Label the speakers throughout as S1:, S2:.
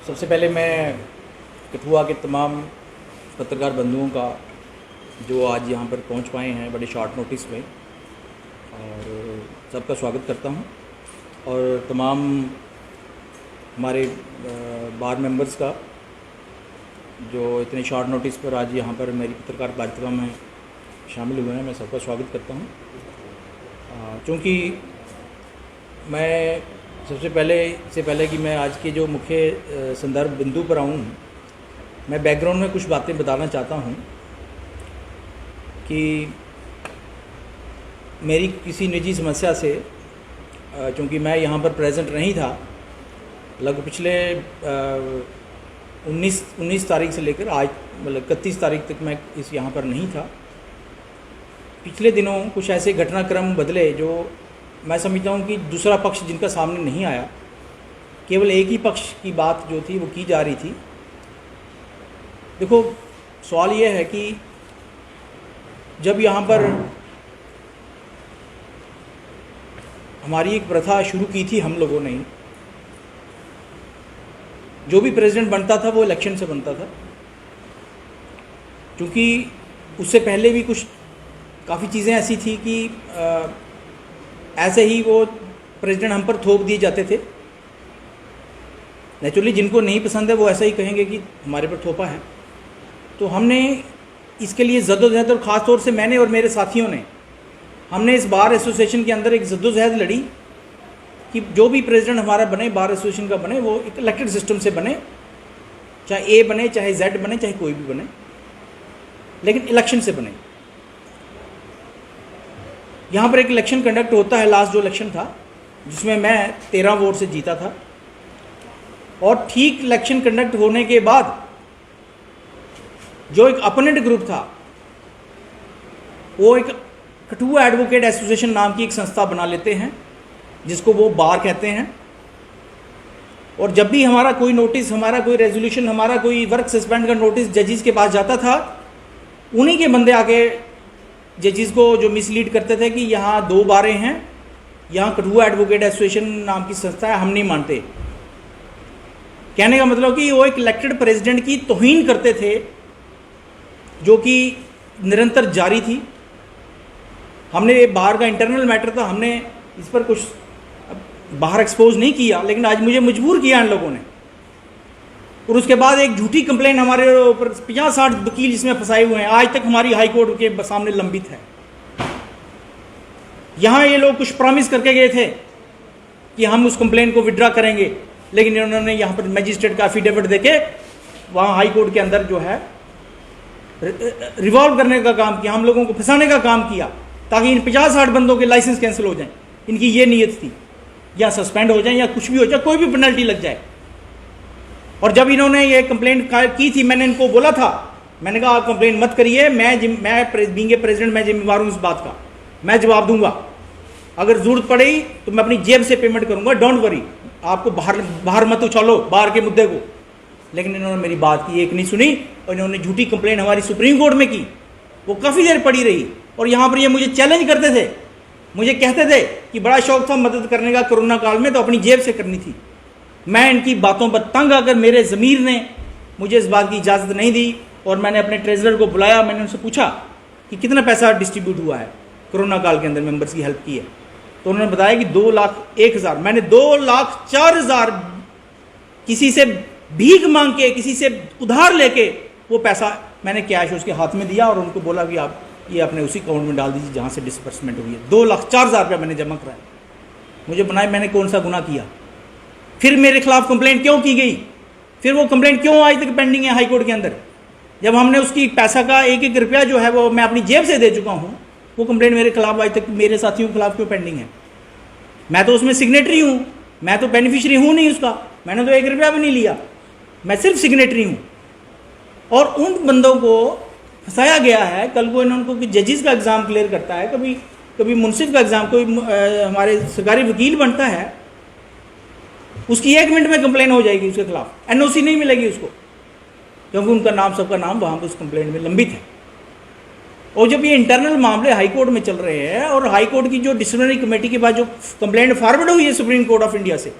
S1: सबसे पहले मैं कठुआ के तमाम पत्रकार बंधुओं का जो आज यहाँ पर पहुँच पाए हैं बड़े शॉर्ट नोटिस में, और सबका स्वागत करता हूँ। और तमाम हमारे बार मेंबर्स का जो इतने शॉर्ट नोटिस पर आज यहाँ पर मेरी पत्रकार वार्ता में शामिल हुए हैं, मैं सबका स्वागत करता हूँ। क्योंकि मैं सबसे पहले कि मैं आज के जो मुख्य संदर्भ बिंदु पर आऊँ, मैं बैकग्राउंड में कुछ बातें बताना चाहता हूँ कि मेरी किसी निजी समस्या से, चूँकि मैं यहाँ पर प्रेजेंट नहीं था, लगभग पिछले 19 तारीख से लेकर आज मतलब 31 तारीख तक मैं यहाँ पर नहीं था। पिछले दिनों कुछ ऐसे घटनाक्रम बदले जो मैं समझता हूँ कि दूसरा पक्ष जिनका सामने नहीं आया, केवल एक ही पक्ष की बात जो थी वो की जा रही थी। देखो, सवाल ये है कि जब यहाँ पर हमारी एक प्रथा शुरू की थी हम लोगों ने, जो भी प्रेसिडेंट बनता था वो इलेक्शन से बनता था, क्योंकि उससे पहले भी कुछ काफ़ी चीज़ें ऐसी थी कि ऐसे ही वो प्रेसिडेंट हम पर थोप दिए जाते थे। नेचुरली जिनको नहीं पसंद है वो ऐसा ही कहेंगे कि हमारे पर थोपा है। तो हमने इसके लिए जद्दोजहद, और ख़ास तौर से मैंने और मेरे साथियों ने, हमने इस बार एसोसिएशन के अंदर एक जद्दोजहद लड़ी कि जो भी प्रेसिडेंट हमारा बने, बार एसोसिएशन का बने, वो एक इलेक्टेड सिस्टम से बने, चाहे ए बने, चाहे जेड बने, चाहे कोई भी बने, लेकिन इलेक्शन से बने। यहाँ पर एक इलेक्शन कंडक्ट होता है, लास्ट जो इलेक्शन था जिसमें मैं 13 वोट से जीता था, और ठीक इलेक्शन कंडक्ट होने के बाद जो एक अपोनेंट ग्रुप था वो एक कठुआ एडवोकेट एसोसिएशन नाम की एक संस्था बना लेते हैं, जिसको वो बार कहते हैं। और जब भी हमारा कोई नोटिस, हमारा कोई रेजोल्यूशन, हमारा कोई वर्क सस्पेंड का नोटिस जजेस के पास जाता था, उन्हीं के बंदे आके जजेस को जो मिसलीड करते थे कि यहाँ 2 बारें हैं, यहाँ कठुआ एडवोकेट एसोसिएशन नाम की संस्था है, हम नहीं मानते। कहने का मतलब कि वो एक इलेक्टेड प्रेसिडेंट की तौहीन करते थे, जो कि निरंतर जारी थी। हमने ये बाहर का इंटरनल मैटर था, हमने इस पर कुछ बाहर एक्सपोज नहीं किया, लेकिन आज मुझे मजबूर किया इन लोगों ने। और उसके बाद एक झूठी कंप्लेंट हमारे ऊपर 50-60 वकील जिसमें फंसाए हुए हैं, आज तक हमारी हाई कोर्ट के सामने लंबित है। यहाँ ये लोग कुछ प्रॉमिस करके गए थे कि हम उस कंप्लेंट को विड्रॉ करेंगे, लेकिन इन्होंने यहाँ पर मैजिस्ट्रेट का एफिडेविट देके वहाँ हाई कोर्ट के अंदर जो है रिवॉल्व करने का काम किया, हम लोगों को फंसाने का काम किया, ताकि इन 50-60 बंदों के लाइसेंस कैंसिल हो जाएं। इनकी ये नीयत थी, या सस्पेंड हो जाए या कुछ भी हो जाए, कोई भी पेनल्टी लग जाए। और जब इन्होंने ये कंप्लेंट की थी, मैंने इनको बोला था, मैंने कहा आप कंप्लेंट मत करिए, मैं बीइंग ए प्रेसिडेंट मैं जिम्मेवार हूँ इस बात का, मैं जवाब दूंगा। अगर जरूरत पड़ी तो मैं अपनी जेब से पेमेंट करूंगा, डोंट वरी, आपको बाहर मत उछालो बाहर के मुद्दे को। लेकिन इन्होंने मेरी बात की एक नहीं सुनी, और इन्होंने झूठी कंप्लेंट हमारी सुप्रीम कोर्ट में की, वो काफ़ी देर पड़ी रही। और यहाँ पर ये मुझे चैलेंज करते थे, मुझे कहते थे कि बड़ा शौक था मदद करने का कोरोना काल में, तो अपनी जेब से करनी थी। मैं इनकी बातों पर तंग आकर मेरे ज़मीर ने मुझे इस बात की इजाज़त नहीं दी, और मैंने अपने ट्रेजरर को बुलाया, मैंने उनसे पूछा कि कितना पैसा डिस्ट्रीब्यूट हुआ है कोरोना काल के अंदर, मेंबर्स की हेल्प की है। तो उन्होंने बताया कि 2,01,000। मैंने 2,04,000 किसी से भीख मांग के, किसी से उधार लेके वो पैसा मैंने कैश उसके हाथ में दिया, और उनको बोला कि आप ये अपने उसी अकाउंट में डाल दीजिए जहाँ से डिसबर्समेंट हुई है। 2,04,000 रुपये मैंने जमा कराया। मुझे बनाए मैंने कौन सा गुनाह किया? फिर मेरे खिलाफ कंप्लेंट क्यों की गई? फिर वो कंप्लेंट क्यों आज तक पेंडिंग है हाई कोर्ट के अंदर? जब हमने उसकी पैसा का 1-1 रुपया जो है वो मैं अपनी जेब से दे चुका हूँ, वो कंप्लेंट मेरे खिलाफ आज तक मेरे साथियों के खिलाफ क्यों पेंडिंग है? मैं तो उसमें सिग्नेटरी हूँ, मैं तो बेनिफिशरी हूँ नहीं उसका, मैंने तो 1 रुपया भी नहीं लिया, मैं सिर्फ सिग्नेटरी हूँ। और उन बंदों को फंसाया गया है। कल को इनको कोई जजेस का एग्ज़ाम क्लियर करता है, कभी मुंसिफ का एग्ज़ाम, कोई हमारे सरकारी वकील बनता है, उसकी 1 मिनट में कंप्लेन हो जाएगी उसके खिलाफ, एनओसी नहीं मिलेगी उसको, क्योंकि उनका नाम, सबका नाम वहाँ पर उस कंप्लेंट में लंबित है। और जब ये इंटरनल मामले हाई कोर्ट में चल रहे हैं, और हाई कोर्ट की जो डिसिप्लिनरी कमेटी के पास जो कंप्लेंट फॉरवर्ड हुई है सुप्रीम कोर्ट ऑफ इंडिया से,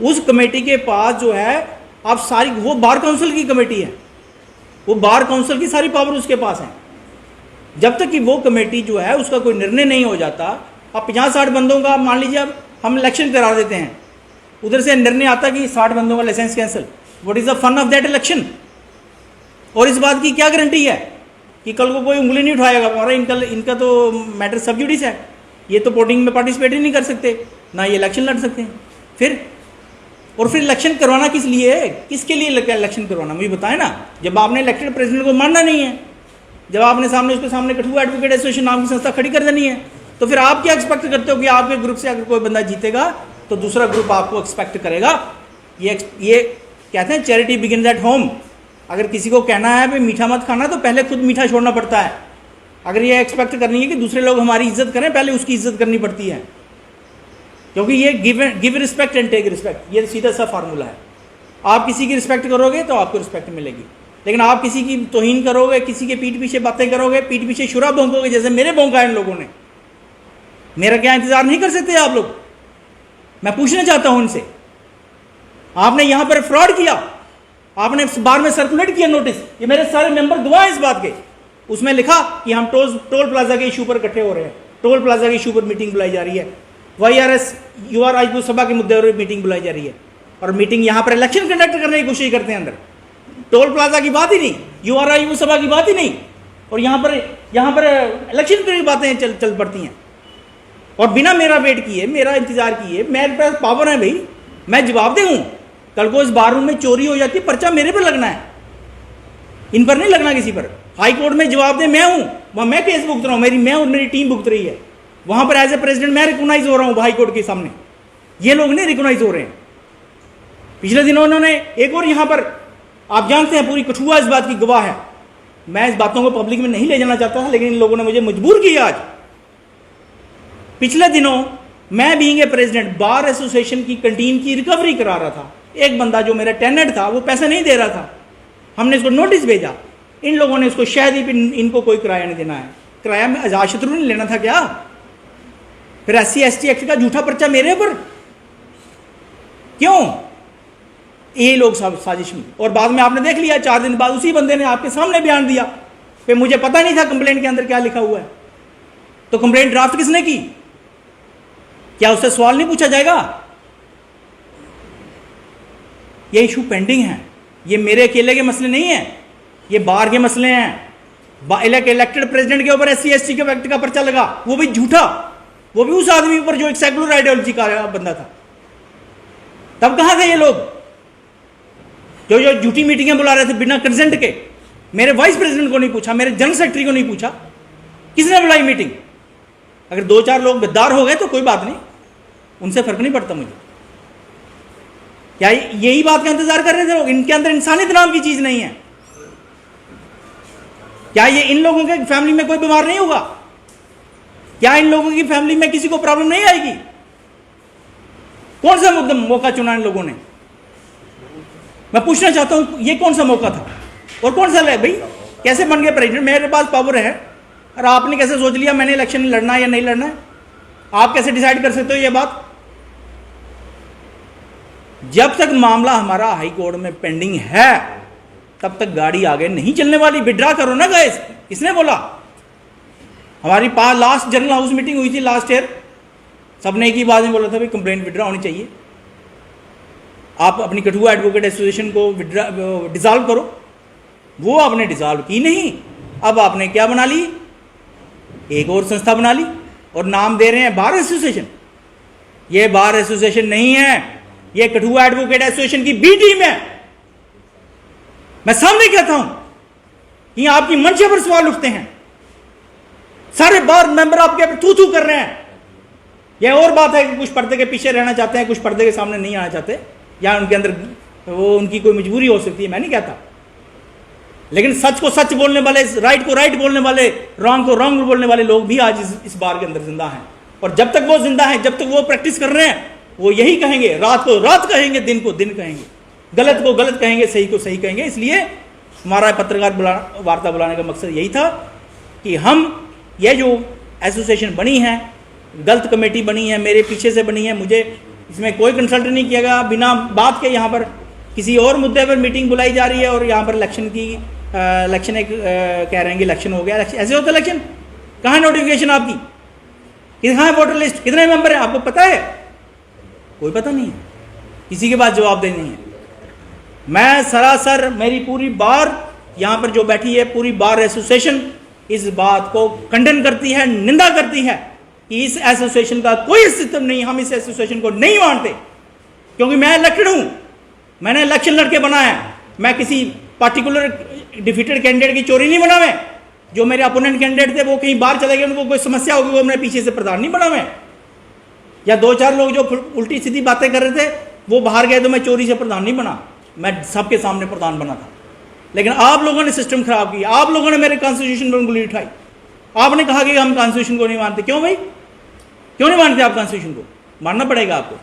S1: उस कमेटी के पास जो है आप सारी, वो बार काउंसिल की कमेटी है, वो बार काउंसिल की सारी पावर उसके पास है। जब तक कि वो कमेटी जो है उसका कोई निर्णय नहीं हो जाता, आप 50-60 बंदों का मान लीजिए, अब हम इलेक्शन करा देते हैं, उधर से निर्णय आता कि 60 बंदों का licence cancel, what is the fun of that election? और इस बात की क्या गारंटी है कि कल को कोई उंगली नहीं उठाएगा, और इनका तो मैटर सब जुडिस है, ये तो वोटिंग में पार्टिसिपेट ही नहीं कर सकते, ना ये इलेक्शन लड़ सकते हैं। फिर इलेक्शन करवाना किस लिए है? किसके लिए इलेक्शन करवाना, मुझे बताएं ना। जब आपने इलेक्टेड प्रेसिडेंट को मानना नहीं है, जब आपने उसके सामने कठुआ एडवोकेट एसोसिएशन नाम की संस्था खड़ी कर देनी है, तो फिर आप क्या एक्सपेक्ट करते हो कि आपके ग्रुप से अगर कोई बंदा जीतेगा तो दूसरा ग्रुप आपको एक्सपेक्ट करेगा? ये कहते हैं चैरिटी बिगिन्स एट होम। अगर किसी को कहना है भाई मीठा मत खाना, तो पहले खुद मीठा छोड़ना पड़ता है। अगर ये एक्सपेक्ट करनी है कि दूसरे लोग हमारी इज्जत करें, पहले उसकी इज्जत करनी पड़ती है, क्योंकि ये give respect and take respect, ये सीधा सा फार्मूला है। आप किसी की रिस्पेक्ट करोगे तो आपको रिस्पेक्ट मिलेगी, लेकिन आप किसी की तौहीन करोगे, किसी के पीठ पीछे बातें करोगे, पीठ पीछे शुरा भोंकोगे, जैसे मेरे भोंका इन लोगों ने, मेरा क्या इंतजार नहीं कर सकते आप लोग? मैं पूछना चाहता हूं इनसे, आपने यहां पर फ्रॉड किया, आपने बार में सर्कुलेट किया नोटिस, ये मेरे सारे मेंबर गवाह इस बात के, उसमें लिखा कि हम टोल प्लाजा के इशू पर इकट्ठे हो रहे हैं, टोल प्लाजा के इशू पर मीटिंग बुलाई जा रही है, YRS UR राजपूत सभा के मुद्दे पर मीटिंग बुलाई जा रही है, और मीटिंग यहां पर इलेक्शन कंडक्ट करने की कोशिश करते हैं अंदर। टोल प्लाजा की बात ही नहीं, UR राजपूत सभा की बात ही नहीं, और यहां पर इलेक्शन की बातें चल पड़ती हैं, और बिना मेरा वेट किए, मेरा इंतजार किए। मेरे पास पावर है भाई, मैं जवाबदेह हूं। कल को इस बार रूम में चोरी हो जाती है, पर्चा मेरे पर लगना है, इन पर नहीं लगना किसी पर। हाई कोर्ट में जवाबदेह मैं हूं, वहां मैं केस भुगत रहा हूं, मेरी टीम भुगत रही है, वहां पर एज ए प्रेसिडेंट मैं रिकॉग्नाइज हो रहा हूं हाई कोर्ट के सामने, ये लोग नहीं रिकॉग्नाइज हो रहे हैं। पिछले दिनों उन्होंने एक और, यहां पर आप जानते हैं पूरी कठुआ इस बात की गवाह है, मैं इस बातों को पब्लिक में नहीं ले जाना चाहता था, लेकिन इन लोगों ने मुझे मजबूर किया आज। पिछले दिनों मैं being a president bar association की कैंटीन की रिकवरी करा रहा था, एक बंदा जो मेरा टेनेंट था वो पैसे नहीं दे रहा था, हमने इसको नोटिस भेजा, इन लोगों ने इसको शायद ही इनको कोई किराया नहीं देना है, किराया में आजाद शत्रु ने लेना था क्या? फिर SC/ST एक्ट का झूठा पर्चा मेरे ऊपर क्यों? ये लोग सब साजिश में। और बाद में आपने देख लिया 4 दिन बाद उसी बंदे ने आपके सामने बयान दिया कि मुझे पता नहीं था कंप्लेंट के अंदर क्या लिखा हुआ है। तो कंप्लेंट ड्राफ्ट किसने की? क्या उससे सवाल नहीं पूछा जाएगा? ये इशू पेंडिंग है, ये मेरे अकेले के मसले नहीं है, ये बार के मसले हैं। इलेक्टेड प्रेसिडेंट के ऊपर SC/ST के एक्ट का पर्चा लगा, वो भी झूठा, वो भी उस आदमी पर जो एक सेकुलर आइडियोलॉजी का बंदा था। तब कहां थे ये लोग जो झूठी मीटिंगें बुला रहे थे बिना कंसेंट के? मेरे वाइस प्रेसिडेंट को नहीं पूछा, मेरे जनरल सेक्रेटरी को नहीं पूछा, किसने बुलाई मीटिंग? अगर 2-4 लोग बेदार हो गए तो कोई बात नहीं, उनसे फर्क नहीं पड़ता मुझे। क्या यही बात का इंतजार कर रहे थे लोग? इनके अंदर इंसानियत नाम की चीज नहीं है क्या? ये इन लोगों के फैमिली में कोई बीमार नहीं होगा क्या? इन लोगों की फैमिली में किसी को प्रॉब्लम नहीं आएगी? कौन सा मौका चुना इन लोगों ने? मैं पूछना चाहता हूं, ये कौन सा मौका था और कौन सा भाई? कैसे बन गए प्रेसिडेंट? मेरे पास पावर है, और आपने कैसे सोच लिया मैंने इलेक्शन लड़ना है या नहीं लड़ना है? आप कैसे डिसाइड कर सकते हो ये बात? जब तक मामला हमारा हाई कोर्ट में पेंडिंग है तब तक गाड़ी आगे नहीं चलने वाली। विड्रा करो ना गाइस। किसने बोला? हमारी पास लास्ट जनरल हाउस मीटिंग हुई थी लास्ट ईयर, सबने एक ही बात में बोला था भाई कंप्लेंट विड्रा होनी चाहिए, आप अपनी कठुआ एडवोकेट एसोसिएशन को डिसॉल्व करो। वो आपने डिसॉल्व की नहीं, अब आपने क्या बना ली? एक और संस्था बना ली और नाम दे रहे हैं बार एसोसिएशन। ये बार एसोसिएशन नहीं है, ये कठुआ एडवोकेट एसोसिएशन की बी टीम है। मैं सामने कहता हूं कि आपकी मंशा पर सवाल उठते हैं, सारे बार मेंबर आपके थू थू कर रहे हैं। यह और बात है कि कुछ पर्दे के पीछे रहना चाहते हैं, कुछ पर्दे के सामने नहीं आना चाहते, या उनके अंदर वो उनकी कोई मजबूरी हो सकती है, मैं नहीं कहता। लेकिन सच को सच बोलने वाले, राइट को राइट बोलने वाले, रॉन्ग को रॉन्ग बोलने वाले लोग भी आज इस बार के अंदर जिंदा हैं। और जब तक वो जिंदा हैं, जब तक वो प्रैक्टिस कर रहे हैं, वो यही कहेंगे, रात को रात कहेंगे, दिन को दिन कहेंगे, गलत को गलत कहेंगे, सही को सही कहेंगे। इसलिए हमारा पत्रकार वार्ता बुलाने का मकसद यही था कि हम ये जो एसोसिएशन बनी है, गलत कमेटी बनी है, मेरे पीछे से बनी है, मुझे इसमें कोई कंसल्ट नहीं किया गया, बिना बात के यहाँ पर किसी और मुद्दे पर मीटिंग बुलाई जा रही है और यहाँ पर इलेक्शन की इलेक्शन एक कह रहे हैं कि इलेक्शन हो गया। ऐसे होता है इलेक्शन? कहाँ नोटिफिकेशन आपकी? कहाँ है वोटर लिस्ट? कितने मेंबर हैं आपको पता है? कोई पता नहीं है, किसी के पास जवाब देनी है। मैं सरासर, मेरी पूरी बार यहाँ पर जो बैठी है पूरी बार एसोसिएशन इस बात को खंडन करती है, निंदा करती है कि इस एसोसिएशन का कोई अस्तित्व नहीं, हम इस एसोसिएशन को नहीं मानते। क्योंकि मैं इलेक्टेड हूँ, मैंने इलेक्शन लड़के बनाया है, मैं किसी पार्टिकुलर डिफीटेड कैंडिडेट की चोरी नहीं बना। मैं जो मेरे अपोनेंट कैंडिडेट थे वो कहीं बाहर चले गए, उनको कोई समस्या होगी, वो मेरे पीछे से प्रधान नहीं बना मैं। या 2-4 लोग जो उल्टी सीधी बातें कर रहे थे वो बाहर गए तो मैं चोरी से प्रधान नहीं बना, मैं सबके सामने प्रधान बना था। लेकिन आप लोगों ने सिस्टम खराब किया, आप लोगों ने मेरे कॉन्स्टिट्यूशन पर उंगली उठाई, आपने कहा कि हम कॉन्स्टिट्यूशन को नहीं मानते। क्यों भाई, क्यों नहीं मानते आप कॉन्स्टिट्यूशन को? मानना पड़ेगा आपको,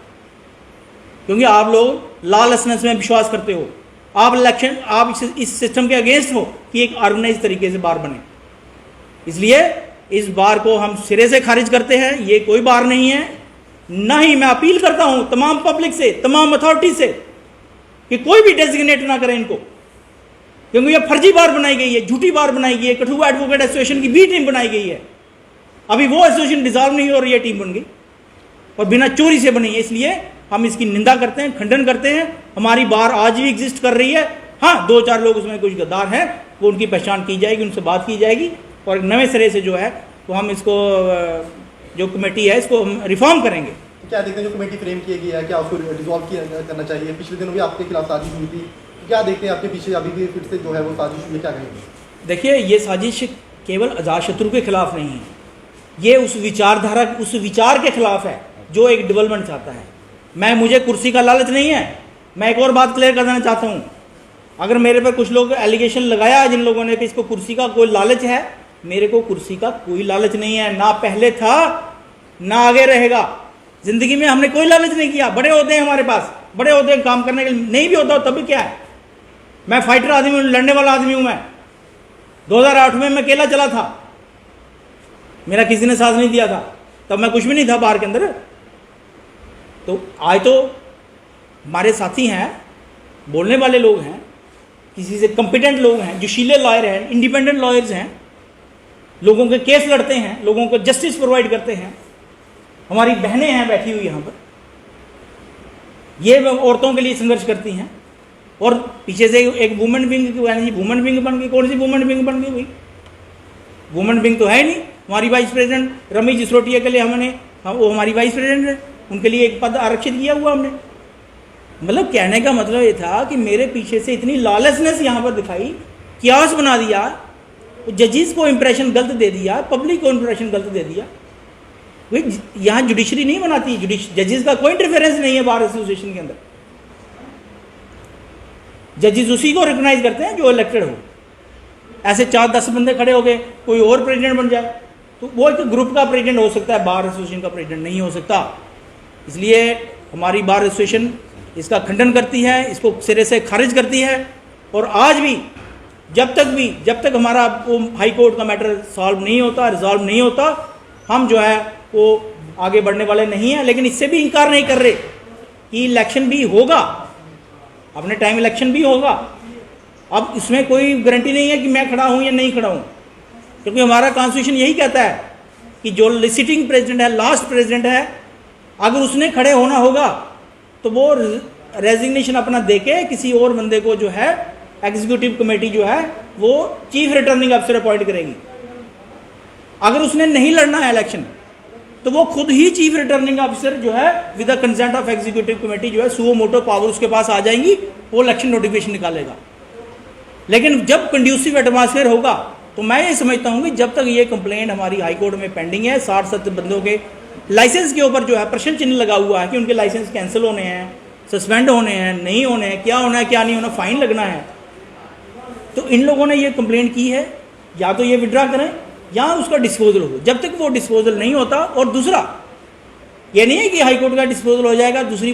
S1: क्योंकि आप लोग लॉलेसनेस में विश्वास करते हो। आप इलेक्शन, आप इस सिस्टम के अगेंस्ट हो कि एक ऑर्गेनाइज तरीके से बार बने। इसलिए इस बार को हम सिरे से खारिज करते हैं, ये कोई बार नहीं है। ना ही मैं अपील करता हूं तमाम पब्लिक से, तमाम अथॉरिटी से कि कोई भी डेजिग्नेट ना करें इनको, क्योंकि ये फर्जी बार बनाई गई है, झूठी बार बनाई गई है। कठुआ एडवोकेट एसोसिएशन की भी टीम बनाई गई है, अभी वो एसोसिएशन डिसॉल्व नहीं हो रही है, टीम बन गई और बिना चोरी से बनी है। इसलिए हम इसकी निंदा करते हैं, खंडन करते हैं। हमारी बार आज भी एग्जिस्ट कर रही है। हाँ, 2-4 लोग उसमें कुछ गद्दार हैं, वो उनकी पहचान की जाएगी, उनसे बात की जाएगी और नए सिरे से जो है वो हम इसको, जो कमेटी है इसको हम रिफॉर्म करेंगे।
S2: क्या देखते हैं जो कमेटी फ्रेम किया गया है, क्या उसको डिसॉल्व करना चाहिए? पिछले दिनों भी आपके खिलाफ साजिश हुई थी, क्या देखते हैं आपके पीछे अभी भी फिर से जो है वो साजिश हुई है, क्या कहेंगे?
S1: देखिए, ये साजिश केवल अजातशत्रु के खिलाफ नहीं है, ये उस विचारधारा, उस विचार के खिलाफ है जो एक डेवलपमेंट चाहता है। मुझे कुर्सी का लालच नहीं है। मैं एक और बात क्लियर कर देना चाहता हूँ, अगर मेरे पर कुछ लोग एलिगेशन लगाया जिन लोगों ने कि इसको कुर्सी का कोई लालच है, मेरे को कुर्सी का कोई लालच नहीं है, ना पहले था ना आगे रहेगा। जिंदगी में हमने कोई लालच नहीं किया। बड़े होते हैं हमारे पास, बड़े होते हैं काम करने के लिए, नहीं भी होता तब भी क्या है, मैं फाइटर आदमी हूँ, लड़ने वाला आदमी हूँ। मैं 2008 में मैं अकेला चला था, मेरा किसी ने साथ नहीं दिया था, तब मैं कुछ भी नहीं था बाहर के अंदर। तो आज तो हमारे साथी हैं, बोलने वाले लोग हैं, किसी से कॉम्पिटेंट लोग हैं, जोशीले लॉयर हैं, इंडिपेंडेंट लॉयर्स हैं, लोगों के केस लड़ते हैं, लोगों को जस्टिस प्रोवाइड करते हैं। हमारी बहनें हैं बैठी हुई यहाँ पर, ये औरतों के लिए संघर्ष करती हैं। और पीछे से एक वुमेन विंग, वुमेन विंग बन गई। कौन सी वुमेन विंग बन गई भाई? वुमेन विंग तो है नहीं। हमारी वाइस प्रेसिडेंट रमेश जिसरोटिया के लिए वो हमारी वाइस प्रेसिडेंट है, उनके लिए एक पद आरक्षित किया हुआ हमने। मतलब कहने का मतलब ये था कि मेरे पीछे से इतनी लॉलेसनेस यहाँ पर दिखाई, क्यास बना दिया, जजेस को इंप्रेशन गलत दे दिया, पब्लिक को इंप्रेशन गलत दे दिया। भाई यहाँ जुडिशरी नहीं बनाती, जजेस का कोई इंटरफेरेंस नहीं है बार एसोसिएशन के अंदर। जजेस उसी को रिकॉग्नाइज करते हैं जो इलेक्टेड हो। ऐसे 4-10 बंदे खड़े हो गए, कोई और प्रेसिडेंट बन जाए तो वो एक ग्रुप का प्रेसिडेंट हो सकता है, बार एसोसिएशन का प्रेसिडेंट नहीं हो सकता। इसलिए हमारी बार एसोसिएशन इसका खंडन करती है, इसको सिरे से खारिज करती है। और आज भी जब तक हमारा वो हाई कोर्ट का मैटर सॉल्व नहीं होता, रिजॉल्व नहीं होता, हम जो है वो आगे बढ़ने वाले नहीं हैं। लेकिन इससे भी इनकार नहीं कर रहे कि इलेक्शन भी होगा, अपने टाइम इलेक्शन भी होगा। अब इसमें कोई गारंटी नहीं है कि मैं खड़ा हूं या नहीं खड़ा हूं, क्योंकि हमारा कॉन्स्टिट्यूशन यही कहता है कि जो सिटिंग प्रेसिडेंट है, लास्ट प्रेसिडेंट है, अगर उसने खड़े होना होगा तो वो रेजिग्नेशन अपना देके किसी और बंदे को जो है एग्जीक्यूटिव कमेटी जो है वो चीफ रिटर्निंग अफसर अपॉइंट करेगी। अगर उसने नहीं लड़ना है इलेक्शन तो वो खुद ही चीफ रिटर्निंग ऑफिसर जो है with the consent of executive committee जो है सुओ मोटो पावर उसके पास आ जाएंगी, वो इलेक्शन नोटिफिकेशन निकालेगा। लेकिन जब कंड्यूसिव एटमॉस्फेयर होगा तो मैं ये समझता हूँ कि जब तक ये कंप्लेंट हमारी हाई कोर्ट में पेंडिंग है, 60-70 बंदों के लाइसेंस के ऊपर जो है प्रश्न चिन्ह लगा हुआ है कि उनके लाइसेंस कैंसिल होने हैं, सस्पेंड होने हैं, नहीं होने हैं, क्या होना है क्या नहीं होना, फाइन लगना है। तो इन लोगों ने ये कंप्लेंट की है, या तो ये विड्रा करें या उसका डिस्पोजल हो। जब तक वो डिस्पोजल नहीं होता, और दूसरा ये नहीं है कि हाई कोर्ट का डिस्पोजल हो जाएगा, दूसरी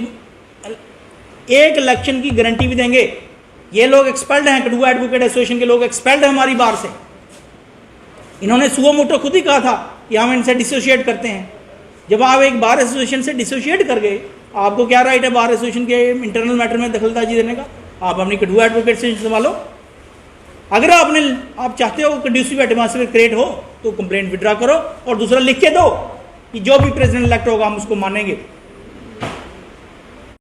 S1: एक इलेक्शन की गारंटी भी देंगे। ये लोग एक्सपर्ट हैं, कठुआ एडवोकेट एसोसिएशन के लोग एक्सपर्ट हैं हमारी बार से। इन्होंने सुओ मोटो खुद ही कहा था कि हम इनसे डिसोशिएट करते हैं। जब आप एक बार एसोसिएशन से डिसोशिएट कर गए, आपको क्या राइट है बार एसोसिएशन के इंटरनल मैटर में दखलंदाजी देने का? आप अपनी कठुआ एडवोकेट से संभालो। अगर आप चाहते हो कंड्यूसिव एटमॉस्फेयर क्रिएट हो तो कंप्लेंट विड्रा करो और दूसरा लिख के दो कि जो भी प्रेसिडेंट इलेक्ट होगा हम उसको मानेंगे।